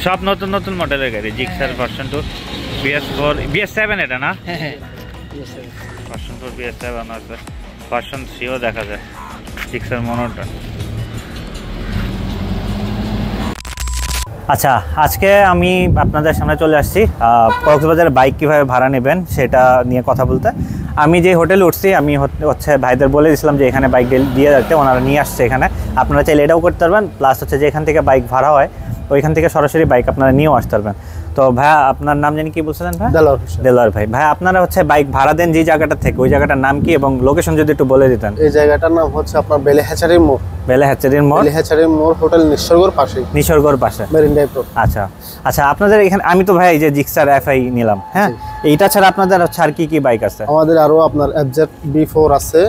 সব নতুন নতুন মডেলের গাড়ি জিক্সার ভার্সন 2 BS4 BS7 এটা না? হ্যাঁ ভার্সন 4 BS7 আছে, ভার্সন 3ও দেখা যায় জিক্সার মনোটন। আচ্ছা, আজকে আমি আপনাদের সামনে চলে আসছি কক্সবাজারে বাইক কীভাবে ভাড়া নেবেন সেটা নিয়ে কথা বলতে। আমি যে হোটেলে উঠছি আমি হচ্ছে ভাইদের বলে দিয়েছিলাম যে এখানে বাইক দিয়ে রাখতে, ওনারা নিয়ে আসছে এখানে। আপনারা চাইলে এটাও করতে পারবেন, প্লাস হচ্ছে যে এখান থেকে বাইক ভাড়া হয় ওইখান থেকে সরাসরি বাইক আপনারা নিয়েও আসতে পারবেন। তো ভাইয়া আপনার নাম জানি কি বলছিলেন ভাই? দেলোয়ার ভাই। ভাই আপনারা হচ্ছে বাইক ভাড়া দেন যে জায়গাটা থেকে, ওই জায়গাটার নাম কি এবং লোকেশন যদি একটু বলে দিতেন। এই জায়গাটার নাম হচ্ছে আপনার বেলেহাচারির মোড়। বেলেহাচারির মোড়? বেলেহাচারির মোড় হোটেল নিসর্গর পাশে। নিসর্গর পাশে মেরিন ড্রাইভ রোড। আচ্ছা আচ্ছা, আপনাদের এখানে আমি তো ভাই এই যে জিক্সার FI নিলাম, হ্যাঁ এইটা ছাড়া আপনাদের হচ্ছে আর কি বাইক আছে? আমাদের আরো আপনার FZ B4 আছে,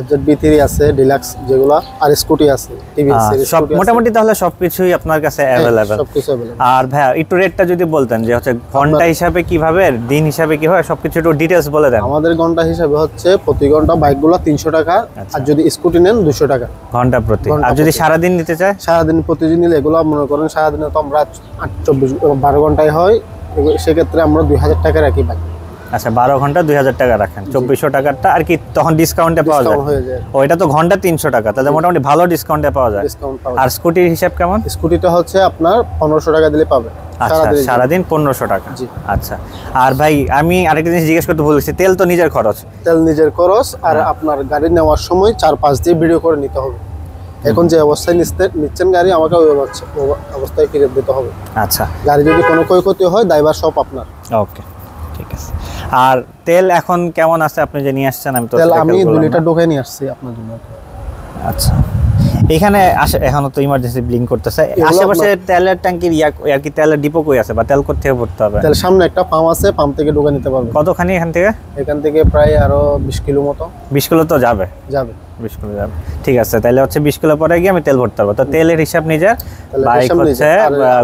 FZ B3 আছে, ডিলাক্স যেগুলো, আর স্কুটি আছে, টিভিএস সিরিজ সব মোটামুটি তাহলে সবকিছুই আপনার কাছে अवेलेबल। সবকিছু अवेलेबल। আর ভাই একটু রেটটা যদি বলতেন যে হচ্ছে ঘন্টা হিসাবে কিভাবে, দিন হিসাবে কিভাবে, সবকিছু একটু ডিটেইলস বলে দেন। আমাদের ঘন্টা হিসাবে হচ্ছে প্রতি ঘন্টা বাইকগুলো 300 টাকা, আর যদি স্কুটি নেন 200 টাকা ঘন্টা প্রতি। আর যদি সারা দিন নিতে চায়? সারা দিন প্রতিদিন নিলে এগুলো মনে করেন সারা দিনে তো আমরা 12 ঘন্টায় হয়, সেক্ষেত্রে আমরা 2000 টাকা রাখি বাইক। আচ্ছা, 12 ঘন্টা 2000 টাকা রাখেন, 2400 টাকাটা আর কি তখন ডিসকাউন্টে পাওয়া যায়? ওইটা তো ঘন্টা 300 টাকা, তাহলে মোটামুটি ভালো ডিসকাউন্টে পাওয়া যায়। আর স্কুটির হিসাব কেমন? স্কুটিটা হচ্ছে আপনার 1500 টাকা দিলে পাবে। আচ্ছা, সারাদিন 1500 টাকা। আচ্ছা, আর ভাই আমি আরেকটা জিনিস জিজ্ঞেস করতে ভুলেছি, তেল তো নিজের খরচ? তেল নিজের খরচ, আর আপনার গাড়ি নেওয়ার সময় 4-5 দিয়ে ভিডিও করে নিতে হবে। এখন যে অবস্থায় নিচ্ছেন গাড়ি, আমাকে ওই অবস্থায় ফিরে দিতে হবে। আচ্ছা, গাড়ি যদি কোনো ক্ষয়ক্ষতি হয় দায়ভার সব আপনার। ওকে, ঠিক আছে। আর তেল এখন কেমন আছে আপনি যে নিয়ে আসছেন? আমি তো তেল আমি 2 লিটার ঢোকাই নিয়ে আসছি আপনার জন্য। আচ্ছা, এখানে এখনো তো ইমার্জেন্সি ব্লিঙ্ক করতেছে। আশেপাশে তেলের ট্যাঙ্কির আর কি তেলের ডিপো কই আছে, বা তেল কোথা থেকে ভরতে হবে? তেল সামনে একটা পাম্প আছে, পাম্প থেকে ঢোকা নিতে পারবে। কতখানি এখান থেকে? এখান থেকে প্রায় আরো 20 কিলো মতো। 20 কিলো তো যাবে? 20 কিলো যাবে, ঠিক আছে। তাহলে হচ্ছে 20 কিলো পরে গিয়ে আমি তেল ভরতে পারবো। তো তেলের হিসাব নিজে, বাইক হচ্ছে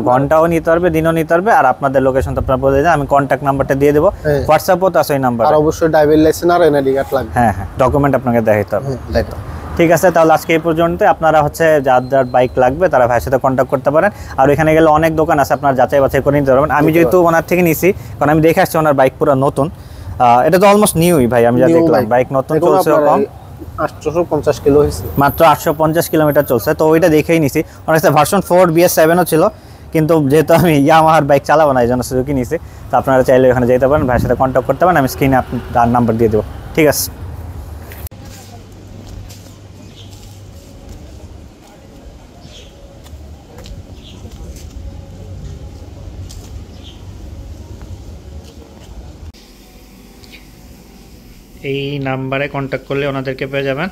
ঘন্টাও নিতে পারবে, দিনও নিতে পারবে। আর আপনাদের লোকেশন তো আপনারা বলে দেন, আমি কন্ট্যাক্ট নাম্বারটা দিয়ে দেবো, হোয়াটসঅ্যাপও তো আছে ওই নাম্বার। আর অবশ্যই ড্রাইভিং লাইসেন্স আর এনআইডি কার্ড লাগবে। হ্যাঁ, ডকুমেন্ট আপনাকে দেখাইতে হবে, তাই তো? ঠিক আছে, তাহলে আজকে এই পর্যন্ত। আপনারা হচ্ছে যার বাইক লাগবে তারা ভাইয়ের সাথে কন্ট্যাক্ট করতে পারেন। আর ওইখানে গেলে অনেক দোকান আছে, আপনারা যাচাই বাছাই করে নিতে পারবেন। আমি যেহেতু ওনার থেকে নিছি, কারণ আমি দেখে আসছি ওনার বাইক পুরো নতুন, এটা তো অলমোস্ট নিউই ভাই, আমি যা দেখলাম বাইক নতুন চলছে, কম 850 কিলো হয়েছে, মাত্র 850 কিলোমিটার চলছে। তো ওইটা দেখেই নিছি। ওনার কাছে ভার্সন 4 BS7ও ছিল, কিন্তু যেহেতু আমি ইয়ামাহার বাইক চালাবো না এই জন্য সুজুকি নিছি। তো আপনারা চাইলে ওখানে যেতে পারেন, ভাইয়ের সাথে কন্ট্যাক্ট করতে পারেন। আমি স্ক্রিনে আপনার নাম্বার দিয়ে দেবো, ঠিক আছে? এই নাম্বারে কন্ট্যাক্ট করলে ওনাদেরকে পেয়ে যাবেন।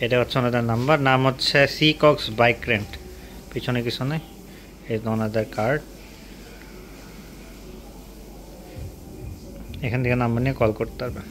এটা হচ্ছে ওনাদের নাম্বার, নাম হচ্ছে সিকক্স বাইক রেন্ট, পিছনে কিছু নেই, এই তো ওনাদের কার্ড। এখান থেকে নাম্বার নিয়ে কল করতে পারবেন।